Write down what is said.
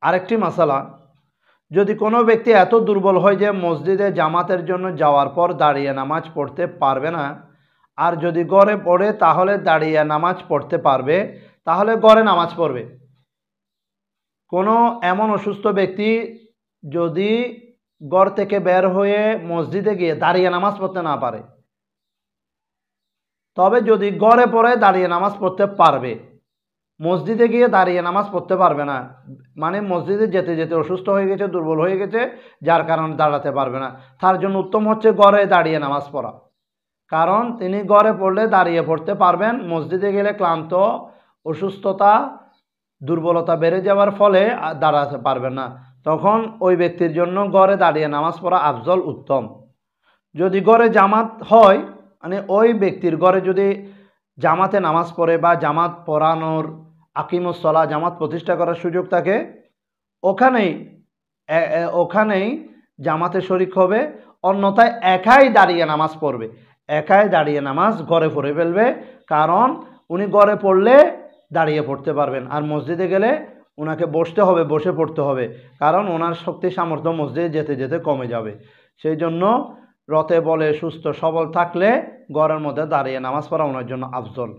আরেকটি মাসালা, যদি কোনো ব্যক্তি এত দুর্বল হয় যে মসজিদে জামাতের জন্য যাওয়ার পর দাঁড়িয়ে নামাজ পড়তে পারবে না, আর যদি ঘরে পড়ে তাহলে দাঁড়িয়ে নামাজ পড়তে পারবে, তাহলে ঘরে নামাজ পড়বে। কোনো এমন অসুস্থ ব্যক্তি যদি ঘর থেকে বের হয়ে মসজিদে গিয়ে দাঁড়িয়ে নামাজ পড়তে না পারে, তবে যদি ঘরে পড়ে দাঁড়িয়ে নামাজ পড়তে পারবে, মসজিদে গিয়ে দাঁড়িয়ে নামাজ পড়তে পারবে না, মানে মসজিদে যেতে যেতে অসুস্থ হয়ে গেছে, দুর্বল হয়ে গেছে, যার কারণে দাঁড়াতে পারবে না, তার জন্য উত্তম হচ্ছে ঘরে দাঁড়িয়ে নামাজ পড়া। কারণ তিনি ঘরে পড়লে দাঁড়িয়ে পড়তে পারবেন, মসজিদে গেলে ক্লান্ত, অসুস্থতা, দুর্বলতা বেড়ে যাওয়ার ফলে দাঁড়াতে পারবেন না, তখন ওই ব্যক্তির জন্য ঘরে দাঁড়িয়ে নামাজ পড়া আফজল, উত্তম। যদি ঘরে জামাত হয়, মানে ওই ব্যক্তির ঘরে যদি জামাতে নামাজ পড়ে বা জামাত পড়ানোর, আকিমুসসলা, জামাত প্রতিষ্ঠা করার সুযোগ থাকে, ওখানেই জামাতে শরিক হবে, অন্যথায় একাই দাঁড়িয়ে নামাজ পড়বে, একাই দাঁড়িয়ে নামাজ ঘরে পড়ে ফেলবে। কারণ উনি ঘরে পড়লে দাঁড়িয়ে পড়তে পারবেন, আর মসজিদে গেলে ওনাকে বসতে হবে, বসে পড়তে হবে, কারণ ওনার শক্তি সামর্থ্য মসজিদে যেতে যেতে কমে যাবে। সেই জন্য রতে বলে সুস্থ সবল থাকলে ঘরের মধ্যে দাঁড়িয়ে নামাজ পড়া ওনার জন্য আফজল।